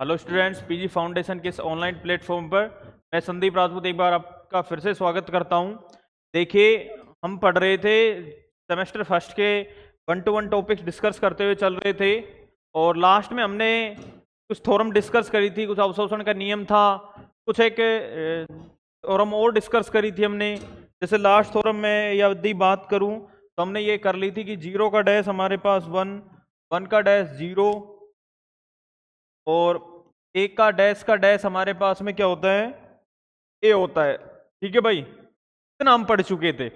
Hello students, PG foundation के इस online platform पर मैं संदीप राजपूत एक बार आपका फिर से स्वागत करता हूं। देखिए, हम पढ़ रहे थे सेमेस्टर फर्स्ट के 1-to-1 टॉपिक्स डिस्कस करते हुए चल रहे थे और लास्ट में हमने कुछ थ्योरम डिस्कस करी थी, कुछ अवशोषण का नियम था, कुछ एक थ्योरम और डिस्कस करी थी हमने। जैसे लास्ट थ्योरम में यदि बात करूं तो हमने ये कर ली थी कि 0 का डैश हमारे पास 1, 1 का डैश 0 और 1 का डैश हमारे पास में क्या होता है, ए होता है। ठीक है भाई, इतना हम पढ़ चुके थे।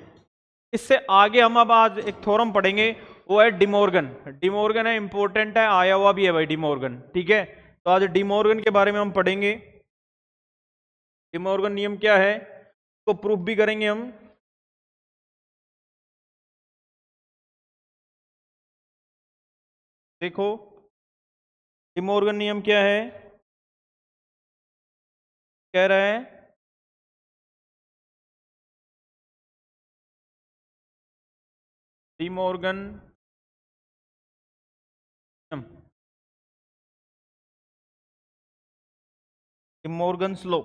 इससे आगे हम अब आज एक थ्योरम पढ़ेंगे, वो है डिमॉर्गन। डिमॉर्गन है, इंपॉर्टेंट है, आया हुआ भी है भाई डिमॉर्गन। ठीक है, तो आज डिमॉर्गन के बारे में हम पढ़ेंगे। डिमॉर्गन नियम क्या है, तो प्रूफ भी करेंगे हम। देखो, डिमॉर्गन नियम क्या है, कह रहा है डिमॉर्गन नियम, डिमॉर्गन्स लॉ।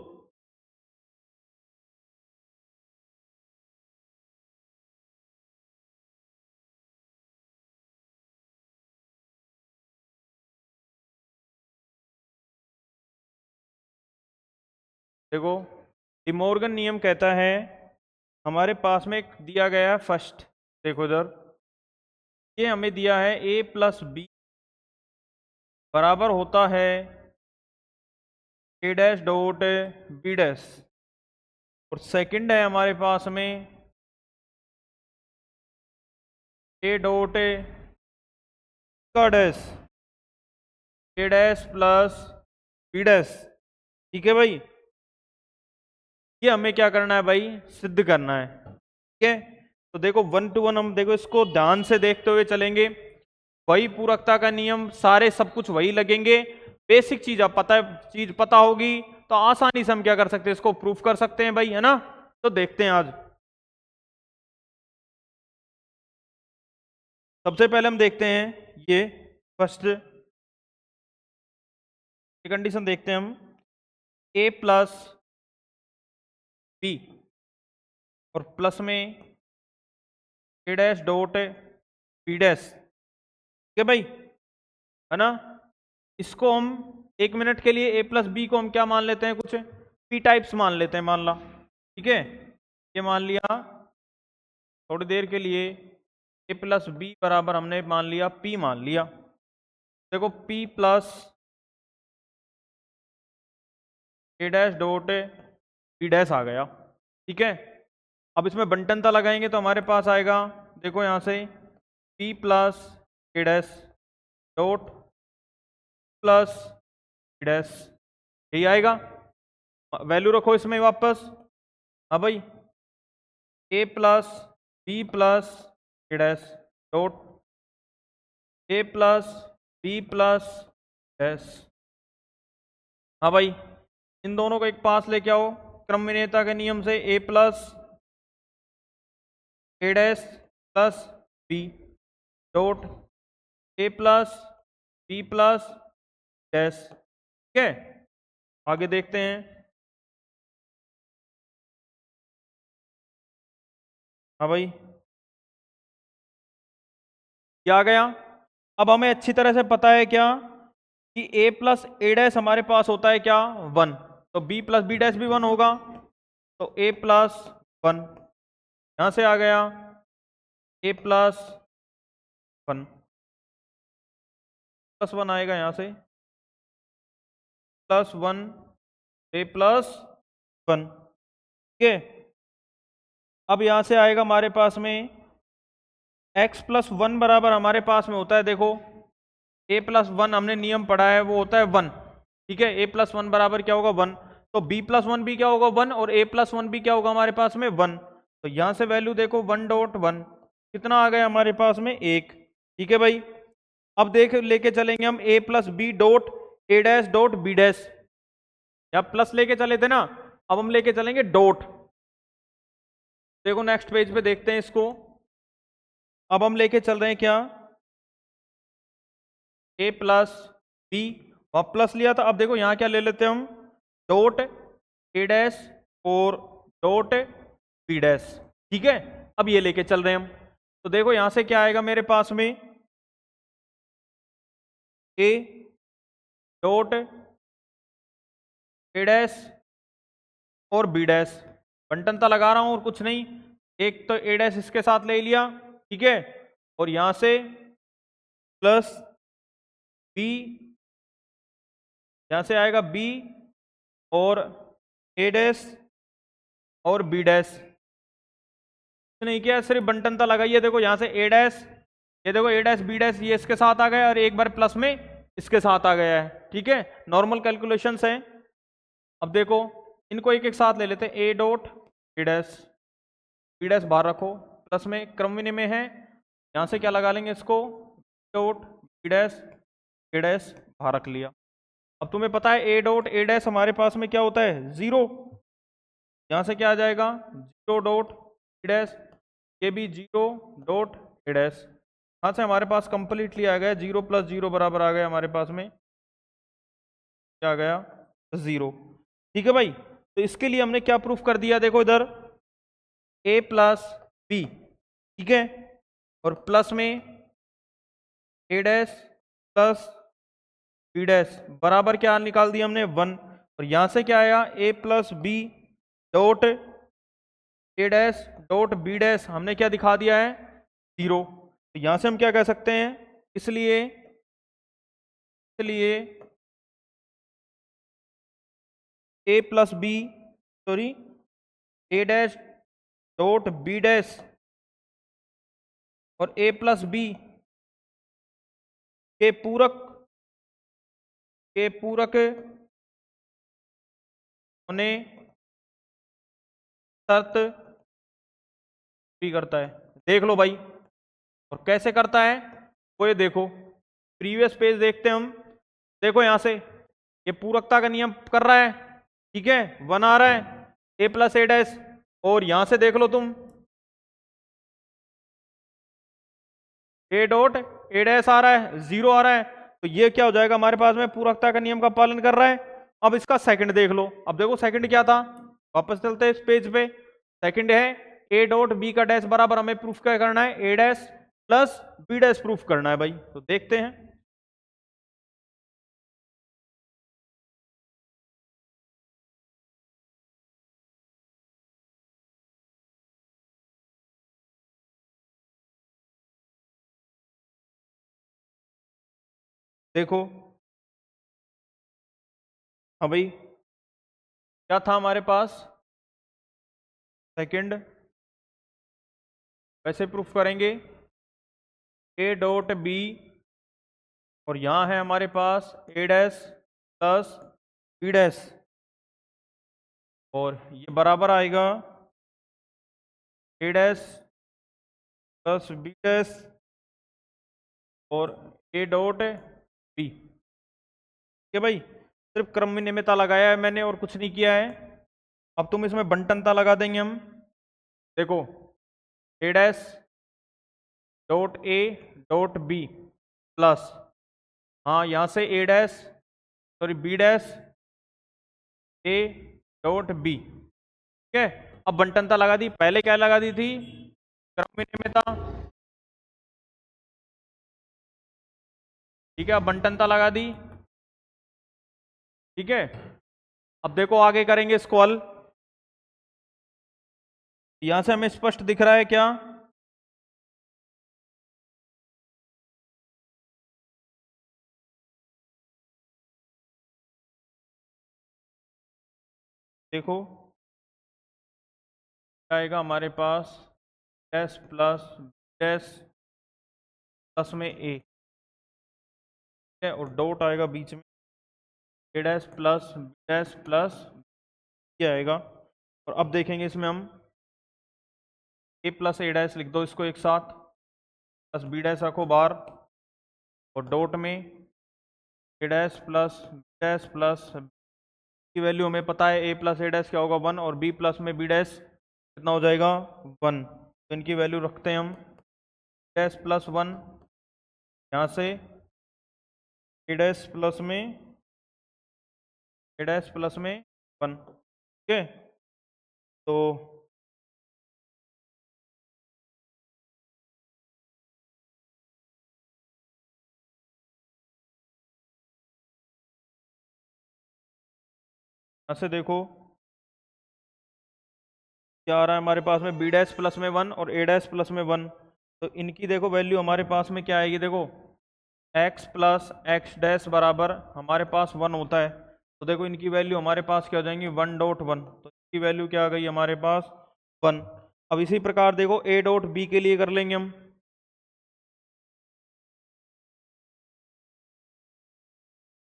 देखो, डिमॉर्गन नियम कहता है, हमारे पास में एक दिया गया है फर्स्ट, देखो इधर, ये हमें दिया है a प्लस बी बराबर होता है a dash dot b dash, और सेकंड है हमारे पास में a डॉट का dash, a dash plus b dash. ठीक है भाई, ये हमें क्या करना है भाई, सिद्ध करना है। ठीक है, तो देखो 1-to-1 हम देखो इसको ध्यान से देखते हुए चलेंगे। वही पूरकता का नियम, सारे सब कुछ वही लगेंगे। बेसिक चीज आप चीज पता होगी तो आसानी से हम क्या कर सकते हैं, इसको प्रूफ कर सकते हैं भाई, है ना। तो देखते हैं आज। सबसे पहले हम देखते हैं ये फर्स्ट कंडीशन देखते हैं हम, a प्लस बी और प्लस में a dash dot b dash. ठीक है भाई, है ना। इसको हम 1 मिनट के लिए a प्लस बी को हम क्या मान लेते हैं, कुछ p टाइप्स मान लेते हैं, मान ला। ठीक है, ये मान लिया थोड़ी देर के लिए, a प्लस बी बराबर हमने मान लिया p मान लिया। देखो p plus a dash dot b dash आ गया। ठीक है, अब इसमें बंटनता लगाएंगे तो हमारे पास आएगा, देखो यहां से p plus a dash dot plus b dash, यही आएगा। वैल्यू रखो इसमें वापस। हाँ भाई, a plus B plus a dash dot a plus B plus dash. हाँ भाई, इन दोनों को एक पास लेके आओ क्रम विनेयता के नियम से, a plus a dash plus b dot a plus b plus dash. ठीक है, आगे देखते हैं। हाँ भाई, क्या आ गया। अब हमें अच्छी तरह से पता है क्या, कि a प्लस a डैश हमारे पास होता है क्या, 1, तो b प्लस b डैश भी 1 होगा, तो a प्लस 1 यहां से आ गया, a प्लस 1 प्लस 1 आएगा यहां से, प्लस 1 a प्लस 1। ठीक है, अब यहां से आएगा हमारे पास में x प्लस 1 बराबर हमारे पास में होता है, देखो a प्लस 1 हमने नियम पढ़ा है, वो होता है 1। ठीक है, a प्लस 1 बराबर क्या होगा, 1, तो b प्लस 1 भी क्या होगा, 1, और a प्लस 1 भी क्या होगा हमारे पास में, 1। तो यहां से वैल्यू देखो 1 डॉट 1 कितना आ गया हमारे पास में, 1। ठीक है भाई, अब देख लेके चलेंगे हम a plus B dot a dash dot b dash, या प्लस लेके चले थे ना, अब हम लेके चलेंगे डॉट। देखो नेक्स्ट पेज पे देखते हैं इसको, अब हम लेके चल रहे हैं क्या, a प्लस बी वहां प्लस लिया था, अब देखो यहाँ क्या ले लेते हैं हम, डॉट ए डैश और डॉट बी डैश। ठीक है, अब ये लेके चल रहे हैं हम। तो देखो यहां से क्या आएगा मेरे पास में, ए डॉट ए डैश और बी डैश, बंटनता लगा रहा हूं और कुछ नहीं। एक तो ए डैश इसके साथ ले लिया, ठीक है, और यहां से प्लस बी, यहां से आएगा बी और ए डैश और बी डैश। नहीं किया, सिर्फ बंटनता लगाई है। देखो यहां से ए डैश, ये देखो ए डैश बी डैश ये इसके साथ आ गया और एक बार प्लस में इसके साथ आ गया है। ठीक है, नॉर्मल कैलकुलेशंस है। अब देखो इनको एक एक साथ ले लेते हैं, A dot A dash B dash बाहर रखो, प्लस में क्रम विनिमय है, यहां से क्या लगा लेंगे इसको, डॉट बी डैश ए डैश बाहर रख लिया। अब तुम्हें पता है ए डॉट ए डैश हमारे पास में क्या होता है, जीरो, यहां से क्या आ जाएगा, जीरो डॉट ए डैश, ये भी जीरो डॉट ए डैश। यहां से हमारे पास कंप्लीटली आ गया, जीरो प्लस जीरो बराबर आ गया हमारे पास में, क्या आ गया, जीरो। ठीक है भाई, तो इसके लिए हमने क्या प्रूफ कर दिया, देखो इधर ए प्लस बी, ठीक है, और प्लस में A dash plus B dash बराबर क्या निकाल दिया हमने, वन। और यहां से क्या आया, A plus B dot A dash dot B dash हमने क्या दिखा दिया है, जीरो। तो यहां से हम क्या कह सकते हैं, इसलिए इसलिए ए प्लस बी, सॉरी, ए डैश डॉट बी डैश और ए प्लस बी के पूरक होने शर्त भी करता है। देख लो भाई, और कैसे करता है वो ये देखो, प्रीवियस पेज देखते हैं हम। देखो यहां से ये पूरकता का नियम कर रहा है, ठीक है, वन आ रहा है, ए प्लस ए डैश, और यहां से देख लो तुम, ए डॉट ए डैश आ रहा है, जीरो आ रहा है। तो ये क्या हो जाएगा हमारे पास में, पूरकता का नियम का पालन कर रहा है। अब इसका सेकंड देख लो, अब देखो सेकंड क्या था, वापस चलते हैं इस पेज पे। सेकंड है ए डॉट बी का डैश बराबर हमें प्रूफ क्या करना है, A dash plus B dash proof करना है भाई। तो देखते हैं, देखो, हाँ भाई, क्या था हमारे पास, सेकंड, वैसे प्रूफ करेंगे, ए डॉट बी और यहां है हमारे पास ए डैश प्लस बी डैश, और ये बराबर आएगा ए डैश प्लस बी डैश और ए डॉट बी। ठीक है भाई, सिर्फ क्रम विनिमयता लगाया है मैंने और कुछ नहीं किया है। अब तुम इसमें बंटनता लगा देंगे हम। देखो A dash dot A dot B plus, हाँ यहां से A dash, sorry B dash A dot B. ठीक है, अब बंटनता लगा दी, पहले क्या लगा दी थी, क्रम विनिमयता। ठीक है, अब बंटनता लगा दी। ठीक है, अब देखो आगे करेंगे इसको हल। यहां से हमें स्पष्ट दिख रहा है क्या, देखो आएगा हमारे पास एस प्लस एस प्लस में ए, ठीक है, और डॉट आएगा बीच में, A dash plus B dash plus ये आएगा। और अब देखेंगे इसमें हम ए प्लस ए डैश लिख दो इसको एक साथ, प्लस बी डैश रखो बाहर, और डॉट में A dash plus B dash plus की वैल्यू हमें पता है, ए प्लस ए डैश क्या होगा, वन, और बी प्लस में बी डैश कितना हो जाएगा, वन। तो इनकी वैल्यू रखते हैं हम, डैश प्लस वन, यहाँ से ए डैश प्लस में ए डैश प्लस में 1। ठीक है, तो ऐसे देखो क्या आ रहा है हमारे पास में, बी डैश प्लस में 1 और ए डैश प्लस में 1। तो इनकी देखो वैल्यू हमारे पास में क्या आएगी, देखो x प्लस एक्स डैश बराबर हमारे पास 1 होता है। तो देखो इनकी वैल्यू हमारे पास क्या हो जाएंगी, 1.1। तो इसकी वैल्यू क्या आ गई हमारे पास, 1। अब इसी प्रकार देखो ए डॉट बी के लिए कर लेंगे हम।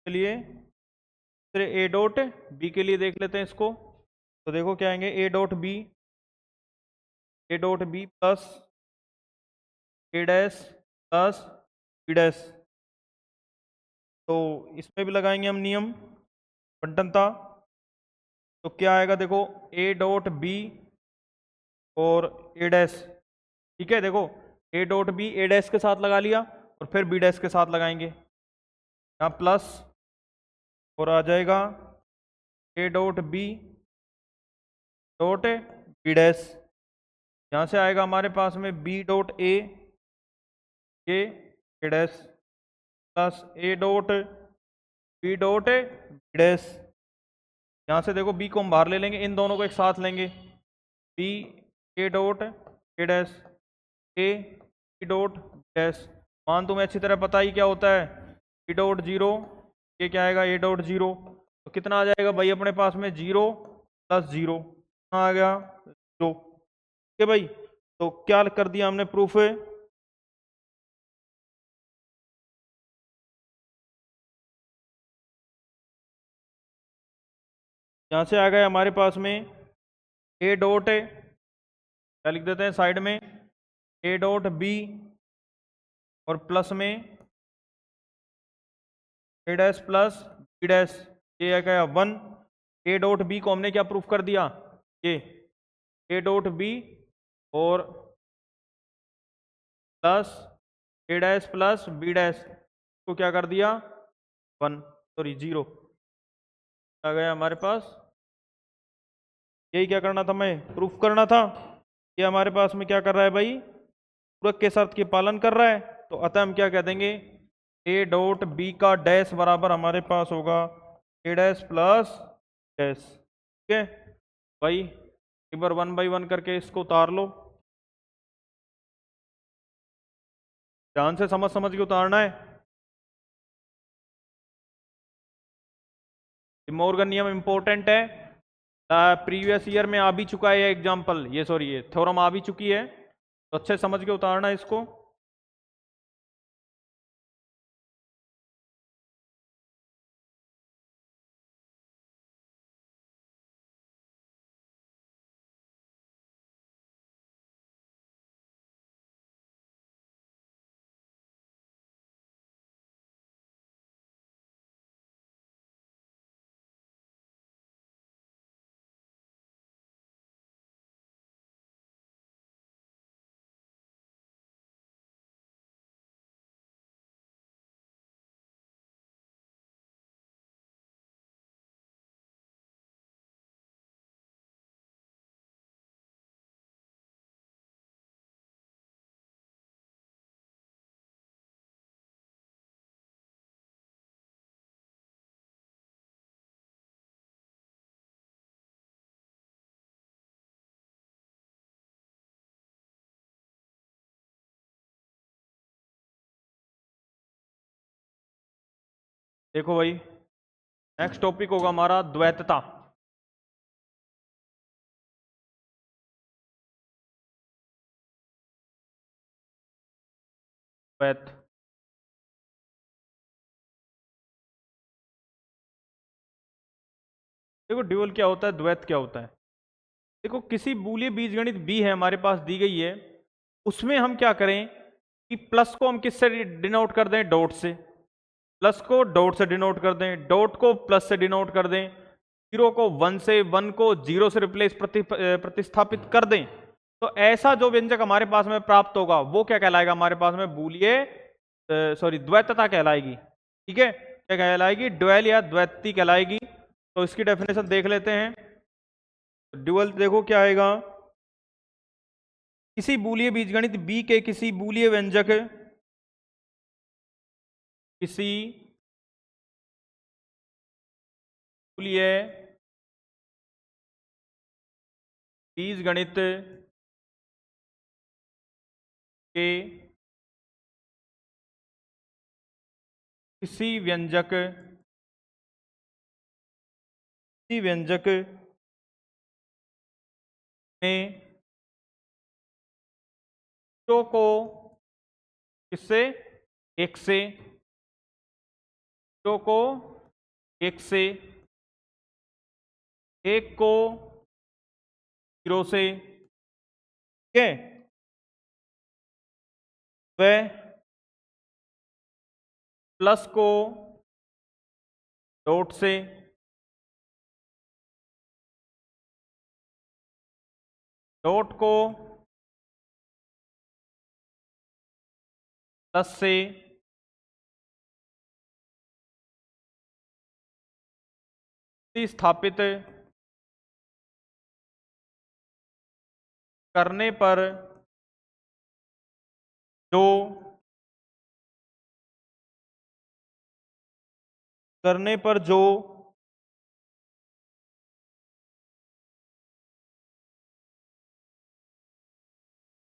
चलिए फिर ए डॉट बी के लिए देख लेते हैं इसको। तो देखो क्या आएंगे, A dot B plus A dash plus B dash. तो इसमें भी लगाएंगे हम नियम बंटनता। तो क्या आएगा देखो, ए डॉट बी और ए डैश। ठीक है, देखो A dot B A dash के साथ लगा लिया और फिर बी डैश के साथ लगाएंगे, यहाँ प्लस और आ जाएगा A dot B dot B dash. यहाँ से आएगा हमारे पास में B dot A dash plus A dot B dot B dash. यहाँ से देखो बी को हम बाहर ले लेंगे, इन दोनों को एक साथ लेंगे, B A dot A dash A B dot dash. मान तुम्हें अच्छी तरह पता ही क्या होता है, बी डॉट जीरो, ये क्या आएगा ए डॉट जीरो। तो कितना आ जाएगा भाई अपने पास में, 0 प्लस 0 आ गया 0। ठीक है भाई, तो क्या कर दिया हमने प्रूफ है। यहाँ से आ गए हमारे पास में ए डॉट, क्या लिख देते हैं साइड में, ए डॉट बी और प्लस में A dash plus B dash. ये क्या 1। ए डॉट बी को हमने क्या प्रूफ कर दिया, ये ए डॉट बी और plus A dash plus B dash को क्या कर दिया, 1 सॉरी 0 आ गया हमारे पास। यही क्या करना था, हमें प्रूफ करना था। ये हमारे पास में क्या कर रहा है भाई, पूरक के शर्त के पालन कर रहा है। तो अतः हम क्या कह देंगे, ए डॉट बी का डैश बराबर हमारे पास होगा ए डैश प्लस डैश। ठीक है भाई, एक बार 1 बाई 1 करके इसको उतार लो, ध्यान से समझ समझ के उतारना है। मॉर्गन नियम इंपॉर्टेंट है, प्रीवियस ईयर में आ भी चुका है एग्जाम्पल, ये सॉरी ये थ्योरम आ भी चुकी है, तो अच्छे समझ के उतारना है इसको। देखो भाई नेक्स्ट टॉपिक होगा हमारा द्वैतता। द्वैत, देखो ड्यूअल क्या होता है, द्वैत क्या होता है। देखो किसी बूलियन बीजगणित बी है हमारे पास दी गई है, उसमें हम क्या करें कि प्लस को हम किससे डिनोट कर दें, डॉट से। प्लस को डॉट से डिनोट कर दें, डॉट को प्लस से डिनोट कर दें, जीरो को 1 से, 1 को 0 से रिप्लेस प्रतिस्थापित कर दें। तो ऐसा जो व्यंजक हमारे पास में प्राप्त होगा वो क्या कहलाएगा हमारे पास में, द्वैतता कहलाएगी। ठीक है, क्या कहलाएगी, ड्यूअल या द्वैती कहलाएगी। तो इसकी डेफिनेशन देख लेते हैं। ड्यूअल देखो क्या आएगा, किसी बूलिय बीजगणित b के किसी बूलिय व्यंजक, किसी बूलिय बीजगणित के किसी व्यंजक में जीरो को किससे, एक से, जीरो को एक से, एक को जीरो से, ठीक है, वह प्लस को डॉट से, डॉट को प्लस से, स्थापित करने पर जो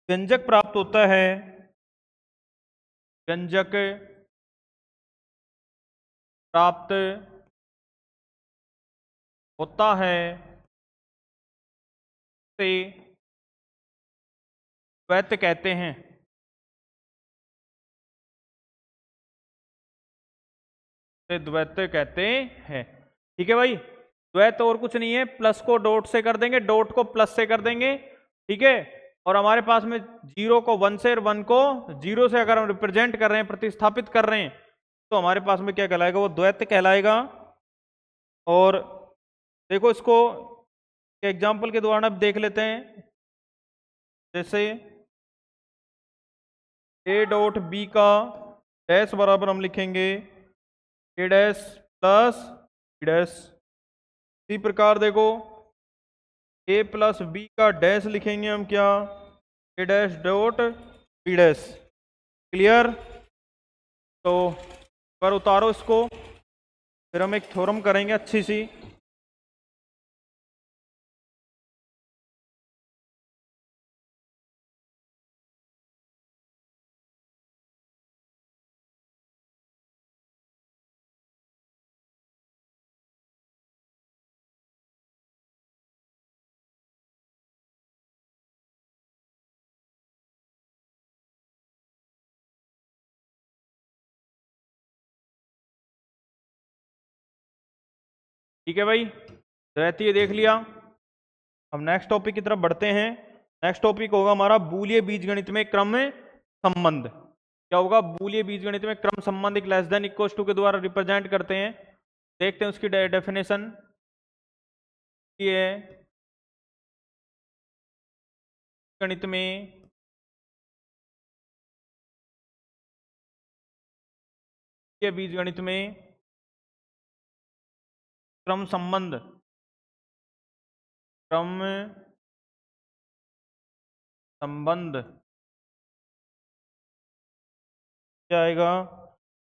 व्यंजक प्राप्त होता है, व्यंजक प्राप्त होता है से द्वैत कहते हैं। से द्वैत कहते हैं, ठीक है भाई। द्वैत और कुछ नहीं है, प्लस को डॉट से कर देंगे, डॉट को प्लस से कर देंगे, ठीक है। और हमारे पास में जीरो को वन से और वन को जीरो से अगर हम रिप्रेजेंट कर रहे हैं, प्रतिस्थापित कर रहे हैं, तो हमारे पास में क्या कहलाएगा, वो द्वैत कहलाएगा। और देखो इसको एग्जाम्पल के द्वारा अब देख लेते हैं। जैसे ए डॉट बी का डैश बराबर हम लिखेंगे A dash plus B dash. इसी प्रकार देखो ए प्लस बी का डैश लिखेंगे हम क्या, A dash dot B dash. Clear. तो पर उतारो इसको, फिर हम एक थ्योरम करेंगे अच्छी सी। ठीक है भाई, द्वैतीय देख लिया। अब नेक्स्ट टॉपिक की तरफ बढ़ते हैं। नेक्स्ट टॉपिक होगा हमारा बूलिय बीजगणित में क्रम संबंध। क्या होगा, बूलिय बीजगणित में क्रम संबंध एक लेस देन इक्वल टू के द्वारा रिप्रेजेंट करते हैं। देखते हैं उसकी डेफिनेशन ये गणित में बीजगणित में क्रम संबंध क्या आएगा,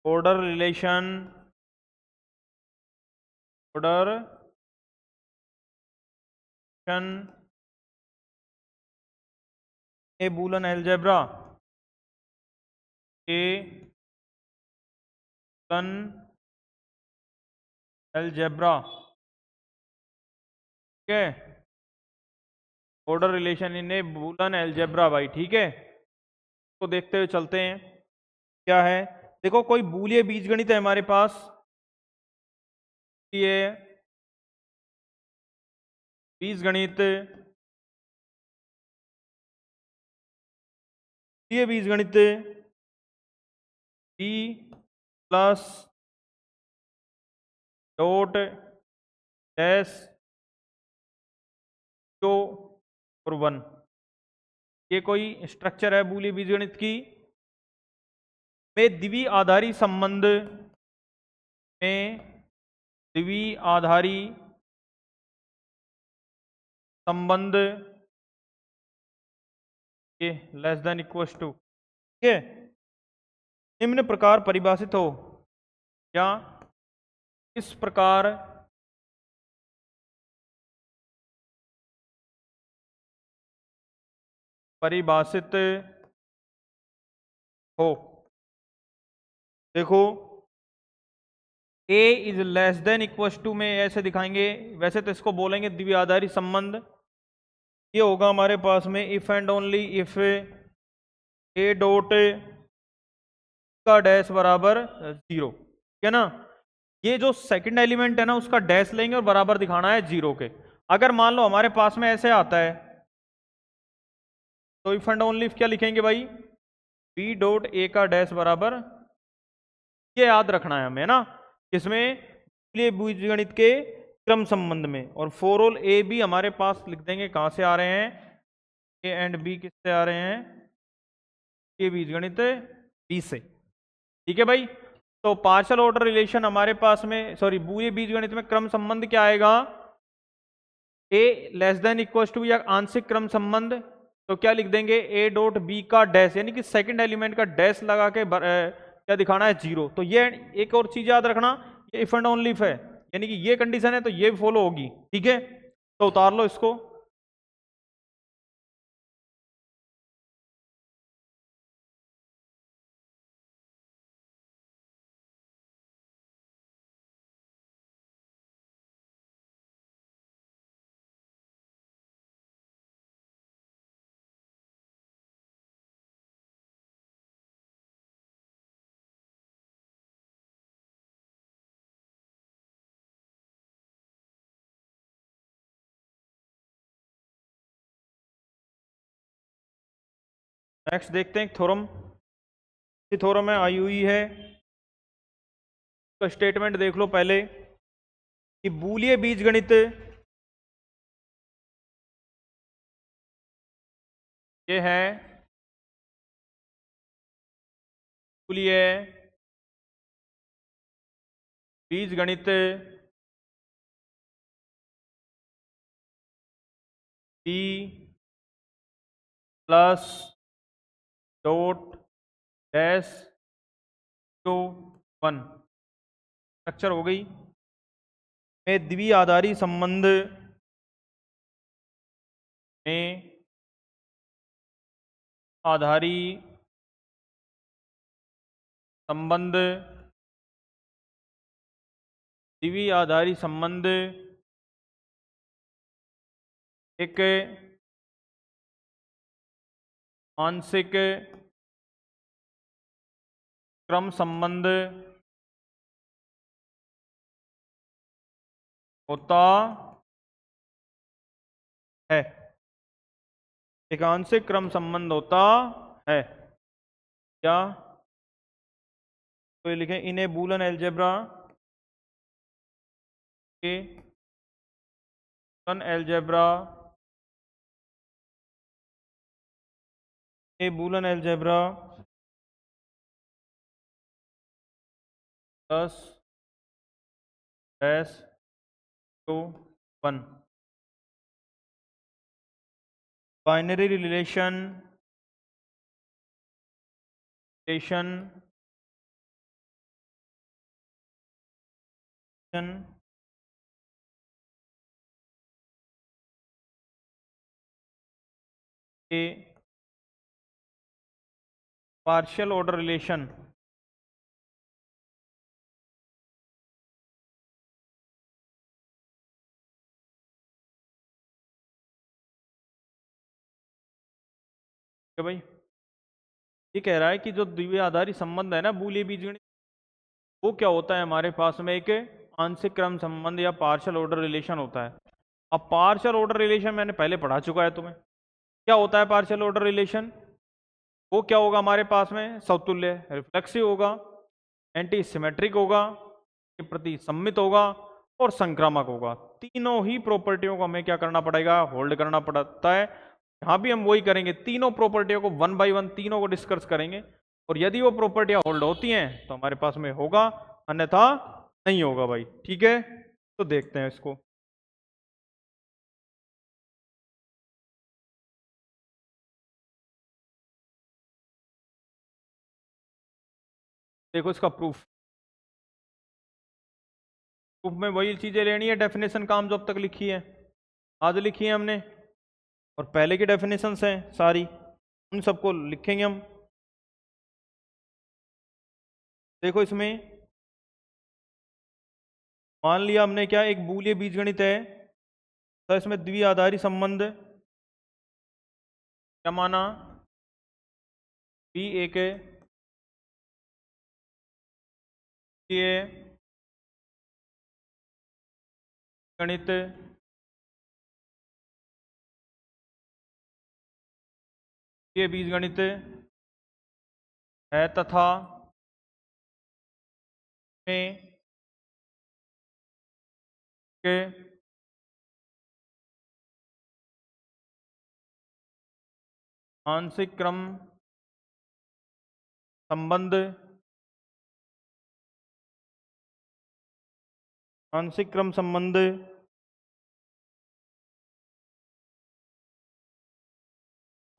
ऑर्डर रिलेशन, ए बूलन अलजेब्रा, ए बूलन अलजेब्रा, ठीक है, order relation in A Boolean algebra भाई, ठीक है। तो देखते हुए चलते हैं क्या है। देखो कोई बूलिय बीजगणित है हमारे पास, ये बीजगणित, ये बीजगणित B plus dot dash two और वन, ये कोई स्ट्रक्चर है बूलिय बीजगणित की में द्वि आधारी संबंध में द्विआधारी संबंध के लेस देन इक्वल टू, ठीक है, निम्न प्रकार परिभाषित हो या इस प्रकार परिभाषित हो। देखो a is less than equal to में ऐसे दिखाएंगे, वैसे तो इसको बोलेंगे द्विआधारी संबंध। ये होगा हमारे पास में if and only if a dot का डैश बराबर 0, ठीक है ना। ये जो सेकंड एलिमेंट है ना उसका डैश लेंगे और बराबर दिखाना है 0 के। अगर मान लो हमारे पास में ऐसे आता है तो इफ एंड ओनली इफ क्या लिखेंगे भाई, b डॉट a का डैश बराबर, ये याद रखना है हमें ना, किसमें, बीजगणित के क्रम संबंध में। और फॉर ऑल ए बी हमारे पास लिख देंगे कहां से आ रहे हैं, ए एंड बी किससे आ रहे हैं, ये बीजगणित बी से, ठीक है भाई। तो पार्शियल ऑर्डर रिलेशन हमारे पास में, सॉरी बूलियन बीजगणित में क्रम संबंध क्या आएगा, ए लेस देन इक्वल टू या आंशिक क्रम संबंध। तो क्या लिख देंगे, ए डॉट बी का डैश, यानी कि सेकंड एलिमेंट का डैश लगा के क्या दिखाना है, 0। तो ये एक और चीज याद रखना, ये इफ एंड ओनली इफ है, यानी कि ये कंडीशन है तो ये फॉलो होगी, ठीक है। तो उतार लो इसको। नेक्स्ट देखते हैं थ्योरम, थ्योरम है आई हुई है, तो स्टेटमेंट देख लो पहले कि बूलियन बीजगणित ये है बूलियन बीजगणित B plus dot dash two 1 structure हो गई में द्विआधारी संबंध में आधारी संबंध, द्विआधारी संबंध एक आंशिक क्रम संबंध होता है, एक आंशिक क्रम संबंध होता है। क्या तो ये लिखें, इन्हें बूलन एलजेब्रा के Boolean algebra plus dash two 1 binary relation के पार्शियल ऑर्डर रिलेशन भाई, ये कह रहा है कि जो द्विआधारी संबंध है ना बूलियन बीजगणित, वो क्या होता है हमारे पास में, एक आंशिक क्रम संबंध या पार्शियल ऑर्डर रिलेशन होता है। अब पार्शियल ऑर्डर रिलेशन मैंने पहले पढ़ा चुका है तुम्हें, क्या होता है पार्शियल ऑर्डर रिलेशन, वो क्या होगा हमारे पास में, समतुल्य, रिफ्लेक्सिव होगा, एंटी सिमेट्रिक होगा, के प्रति सम्मित होगा और संक्रामक होगा। तीनों ही प्रॉपर्टियों को हमें क्या करना पड़ेगा, होल्ड करना पड़ता है। यहाँ भी हम वही करेंगे, तीनों प्रॉपर्टियों को 1 बाय 1 तीनों को डिस्कस करेंगे, और यदि वो प्रॉपर्टियां होल्ड होती हैं तो हमारे पास में होगा, अन्यथा नहीं होगा भाई, ठीक है। तो देखते हैं इसको। देखो इसका प्रूफ, प्रूफ में वही चीजें लेनी है, डेफिनेशन काम जो अब तक लिखी है, आज लिखी है हमने, और पहले की डेफिनेशंस हैं सारी, उन सबको लिखेंगे हम। देखो इसमें मान लिया हमने क्या, एक बूलियन बीजगणित है, तो इसमें द्विआधारी संबंध क्या माना, बी एक ये गणित ये बीजगणित है तथा में के आंशिक क्रम संबंध, आंशिक क्रम संबंध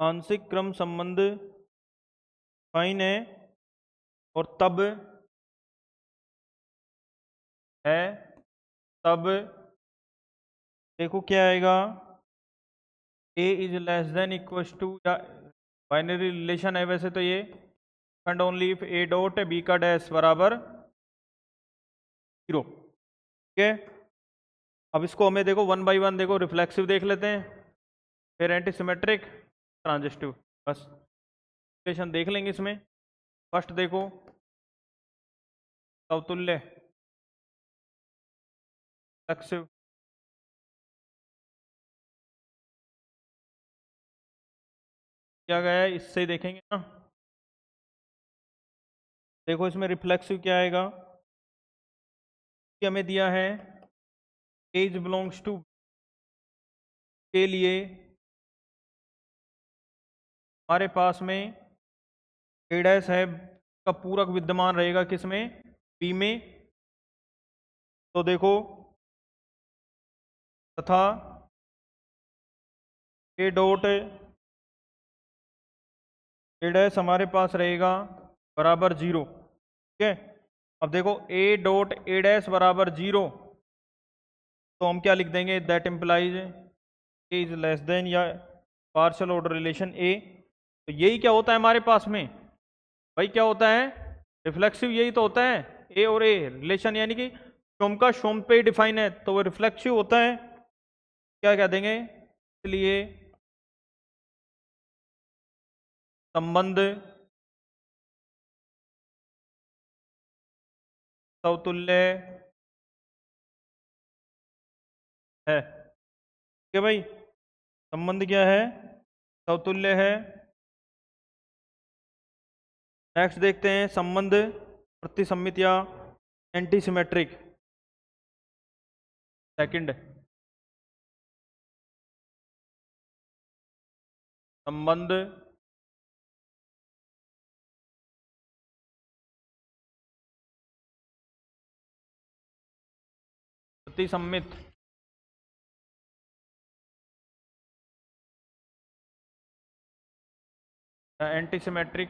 आंशिक क्रम संबंध फाइन है, और तब है, तब देखो क्या आएगा, A is less than equal to, या बाइनरी रिलेशन है वैसे तो ये, and only if A dot B का डैश बराबर 0। ठीक है, अब इसको हमें देखो वन बाय वन देखो, रिफ्लेक्सिव देख लेते हैं, फिर एंटी सिमेट्रिक, ट्रांजिस्टिव, बस रिलेशन देख लेंगे इसमें। फर्स्ट देखो समतुल्य रिफ्लेक्सिव, क्या गया है इससे ही देखेंगे ना। देखो इसमें रिफ्लेक्सिव क्या आएगा, हमें दिया है एज बिलोंग्स टू के लिए हमारे पास में ए डैश है का पूरक विद्यमान रहेगा किसमें, बी में। तो देखो तथा ए डॉट ए डैश हमारे पास रहेगा बराबर 0। ठीक है, अब देखो ए डॉट ए डैश बराबर 0, तो हम क्या लिख देंगे, that implies A is less then या पार्शियल ऑर्डर रिलेशन ए। तो यही क्या होता है हमारे पास में भाई, क्या होता है रिफ्लेक्सिव, यही तो होता है ए और ए रिलेशन, यानी कि शोम का शोम पे डिफाइन है तो वो रिफ्लेक्सिव होता है। क्या कह देंगे, इसलिए संबंध समतुल्य है। ठीक है भाई, संबंध क्या है, समतुल्य है। नेक्स्ट देखते हैं संबंध प्रतिसम्मित या एंटी सिमेट्रिक, सेकंड संबंध प्रतिसम्मित या एंटी सिमेट्रिक,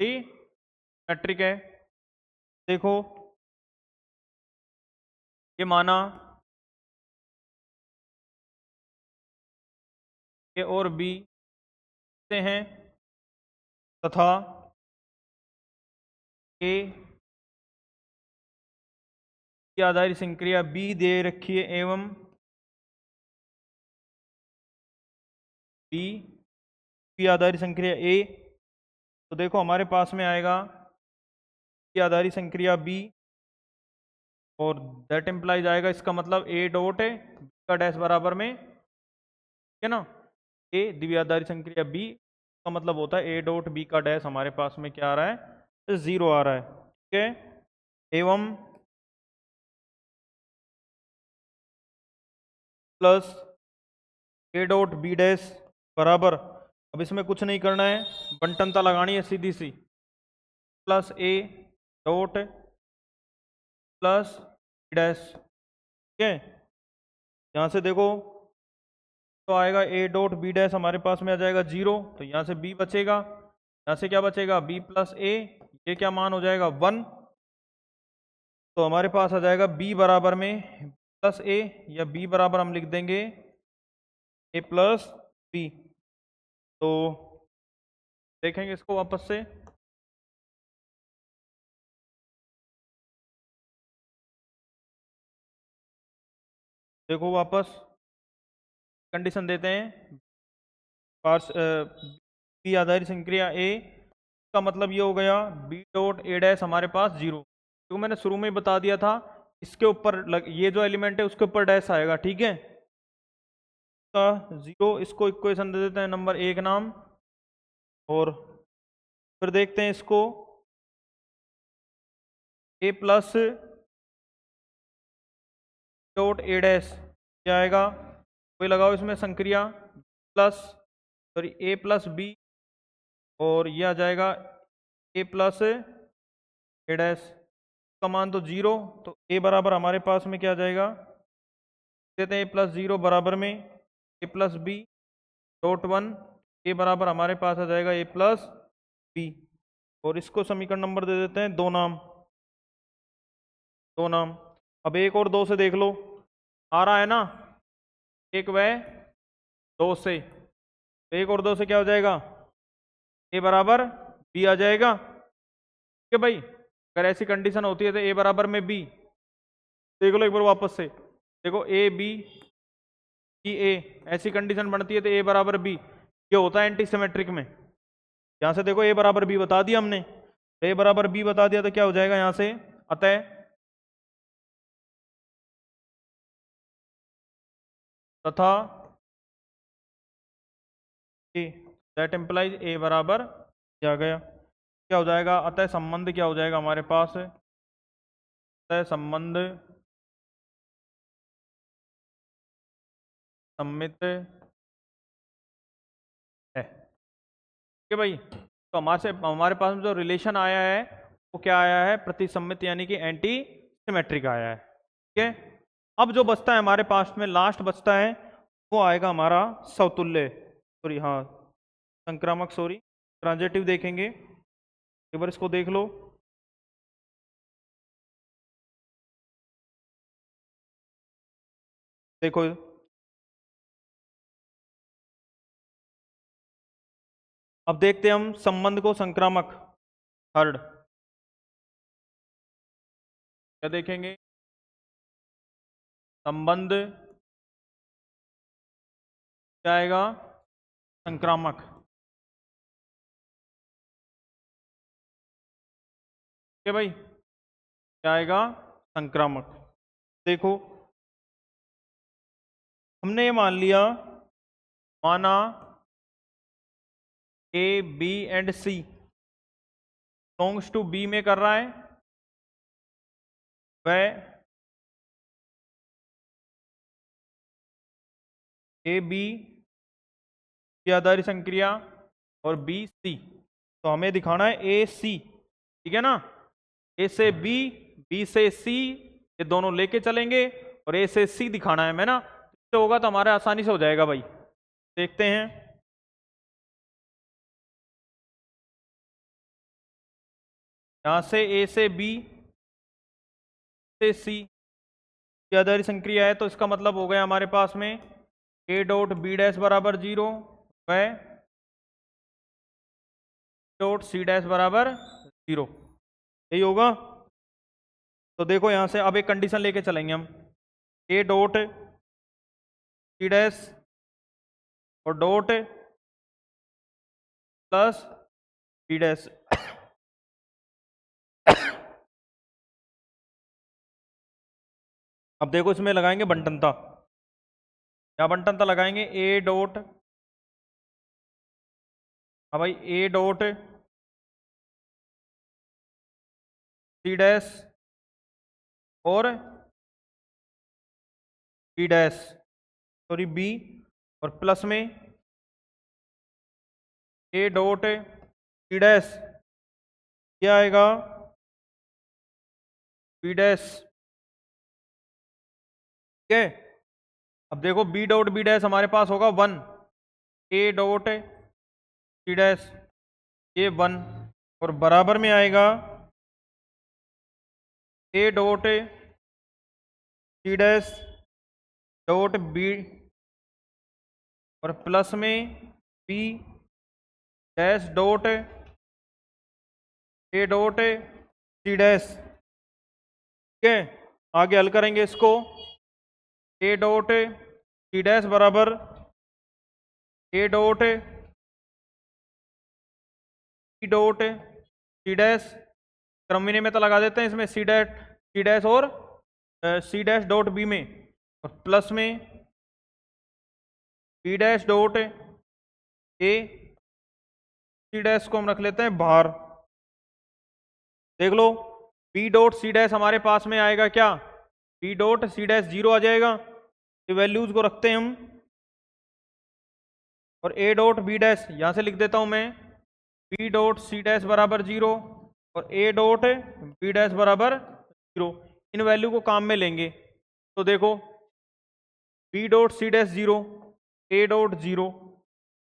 सिमेट्रिक है। देखो ये माना ए और बी से हैं तथा ए की आधारित संक्रिया बी दे रखी है एवं बी की आधारित संक्रिया ए। तो देखो हमारे पास में आएगा की आधारित संक्रिया बी, और दैट इम्प्लाइज आएगा, इसका मतलब ए डॉट है का डैश बराबर में, ठीक है ना, ए द्विआधारी संक्रिया बी का मतलब होता है ए डॉट बी का डैश हमारे पास में क्या आ रहा है, 0 आ रहा है। ठीक है, एवं plus A dot B dash बराबर, अब इसमें कुछ नहीं करना है, बंटनता लगानी है सीधी सी, plus A dot plus B dash. ठीक है, यहाँ से देखो तो आएगा ए डॉट बी डैश हमारे पास में आ जाएगा 0, तो यहाँ से बी बचेगा, यहाँ से क्या बचेगा बी प्लस ए, ये क्या मान हो जाएगा 1, तो हमारे पास आ जाएगा बी बराबर में प्लस ए, या बी बराबर हम लिख देंगे ए प्लस बी। तो देखेंगे इसको वापस से, देखो वापस कंडीशन देते हैं, पार्स बी आधारित संक्रिया ए का मतलब ये हो गया बी डॉट ए डैश हमारे पास 0, क्योंकि मैंने शुरू में ही बता दिया था इसके ऊपर ये जो एलिमेंट है उसके ऊपर डैश आएगा। ठीक है, का 0, इसको इक्वेशन दे देते हैं नंबर 1 नाम, और फिर देखते हैं इसको ए प्लस डॉट ए डैश क्या आएगा, कोई लगाओ इसमें संक्रिया, प्लस सॉरी ए प्लस बी, और ये आ जाएगा ए प्लस ए डैश का मान तो 0, तो ए बराबर हमारे पास में क्या आ जाएगा, देते हैं ए प्लस 0 बराबर में ए प्लस बी डॉट 1, ए बराबर हमारे पास आ जाएगा ए प्लस बी, और इसको समीकरण नंबर दे देते हैं 2 नाम, 2 नाम। अब 1 और 2 से देख लो, आ रहा है ना, 1 व 2 से, 1 और 2 से क्या हो जाएगा, ए बराबर बी आ जाएगा। ठीक है भाई, अगर ऐसी कंडीशन होती है तो ए बराबर में बी, देख लो एक बार वापस से, देखो ए बी सी ए, ऐसी कंडीशन बनती है तो ए बराबर बी, ये होता है एंटी सिमेट्रिक में। यहां से देखो ए बराबर बी बता दिया हमने, ए बराबर बी बता दिया तो क्या हो जाएगा यहां से, अतः तथा ए, दैट एम्प्लाइज ए बराबर क्या गया, क्या हो जाएगा, अतः संबंध क्या हो जाएगा हमारे पास, अतः संबंध सम्मित है। ठीक है भाई, तो हमारे पास में जो रिलेशन आया है वो क्या आया है, प्रतिसम्मित यानी कि एंटी सिमेट्रिक आया है। ठीक है, अब जो बचता है हमारे पास में लास्ट बचता है वो आएगा हमारा समतुल्य, सॉरी हाँ संक्रामक, सॉरी ट्रांजिटिव देखेंगे, एक बार इसको देख लो। देखो अब देखते हैं हम संबंध को संक्रामक, थर्ड क्या देखेंगे, संबंध क्या आएगा, संक्रामक। ठीक है भाई, क्या आएगा, संक्रामक। देखो हमने ये मान लिया, माना A B and C belongs to B में कर रहा है, वह ए बी की आधारित संक्रिया और बी सी, तो हमें दिखाना है ए सी। ठीक है ना, ए से बी, बी से सी, ये दोनों लेके चलेंगे और ए से सी दिखाना है, मैं ना इससे होगा तो हमारा आसानी से हो जाएगा भाई। देखते हैं, यहां से ए से बी से सी की आधारित संक्रिया है, तो इसका मतलब हो गया हमारे पास में ए डॉट बी डैश बराबर 0 व डॉट सी डैश बराबर 0, यही होगा। तो देखो यहां से अब एक कंडीशन लेके चलेंगे हम, ए डॉट सी डैश और डॉट प्लस बी डैश। अब देखो इसमें लगाएंगे बंटनता, क्या बंटनता लगाएंगे, ए डॉट, हाँ भाई ए डॉट सी डैश और बी डैश, सॉरी बी और प्लस में ए डॉट सी डैश, क्या आएगा बी डैश। ठीक है, अब देखो बी डॉट बी डैश हमारे पास होगा 1, ए डॉट सी डैश ये 1, और बराबर में आएगा A dot C dash dot B, और प्लस में B dash dot A dot C dash. ठीक है, आगे हल करेंगे इसको। ए डॉट सी डैश बराबर A dot C dot C dash, क्रम विनिमय तो लगा देते हैं इसमें, सी डैश और सी डैश डॉट बी में, और प्लस में B dash dot A, C dash को हम रख लेते हैं बाहर। देख लो बी डॉट सी डैश हमारे पास में आएगा क्या, बी डॉट सी डैश 0 आ जाएगा, ये वैल्यूज को रखते हैं हम, और ए डॉट बी डैश यहां से लिख देता हूं मैं, बी डॉट सी डैश बराबर 0 और ए डॉट बी डैश बराबर 0। इन वैल्यू को काम में लेंगे तो देखो B dot C dash 0, A dot 0,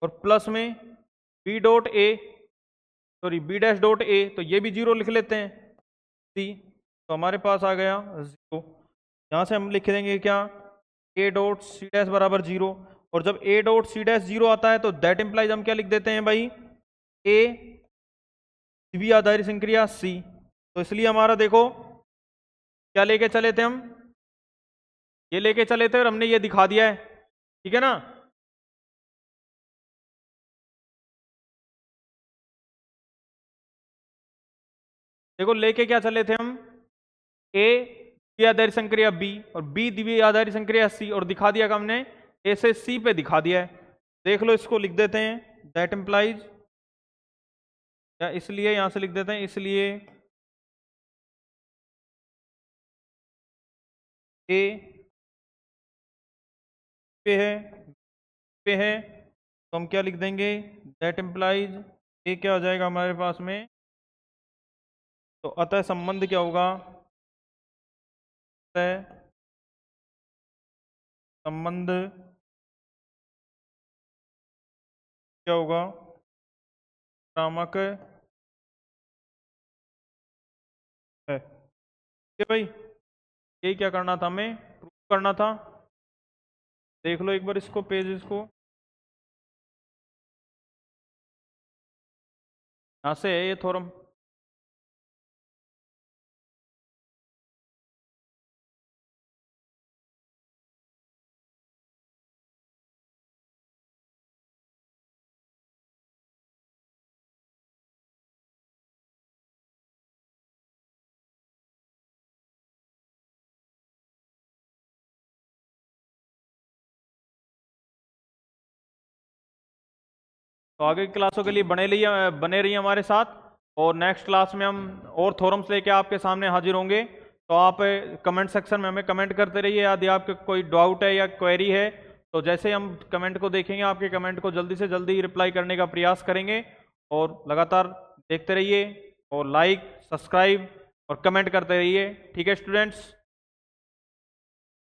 और प्लस में B dot A, sorry B dash dot A, तो ये भी 0 लिख लेते हैं सी, तो हमारे पास आ गया 0। यहाँ से हम लिख देंगे क्या, ए डॉट सी डैश बराबर 0, और जब ए डॉट सी डैश 0 आता है तो दैट इंप्लाइज हम क्या लिख देते हैं भाई, ए द्वितीय आधारी संक्रिया सी। तो इसलिए हमारा देखो क्या लेके चले थे हम, ये लेके चले थे और हमने ये दिखा दिया है। ठीक है ना, देखो लेके क्या चले थे हम, ए द्वितीय आधारी संक्रिया बी और बी द्वितीय आधारी संक्रिया सी, और दिखा दिया कि हमने ए से सी पे दिखा दिया है। देख लो इसको लिख देते हैं, दैट इंप्लाइज, या इसलिए यहां से लिख देते हैं, इसलिए ए पे है तो हम क्या लिख देंगे, दैट इंप्लाइज ए क्या हो जाएगा हमारे पास में, तो अतः संबंध क्या होगा, अतः संबंध क्या होगा, भ्रामक है। ठीक है भाई, यही क्या करना था, हमें प्रूव करना था। देख लो एक बार इसको, पेजेस को, यहाँ से है ये थ्योरम। तो आगे की क्लासों के लिए बने रहिए हमारे साथ, और नेक्स्ट क्लास में हम और थ्योरम्स लेके आपके सामने हाजिर होंगे। तो आप कमेंट सेक्शन में हमें कमेंट करते रहिए, यदि आपके कोई डाउट है या क्वेरी है, तो जैसे ही हम कमेंट को देखेंगे आपके कमेंट को जल्दी से जल्दी रिप्लाई करने का प्रयास करेंगे। और लगातार देखते रहिए, और लाइक, सब्सक्राइब और कमेंट करते रहिए। ठीक है स्टूडेंट्स।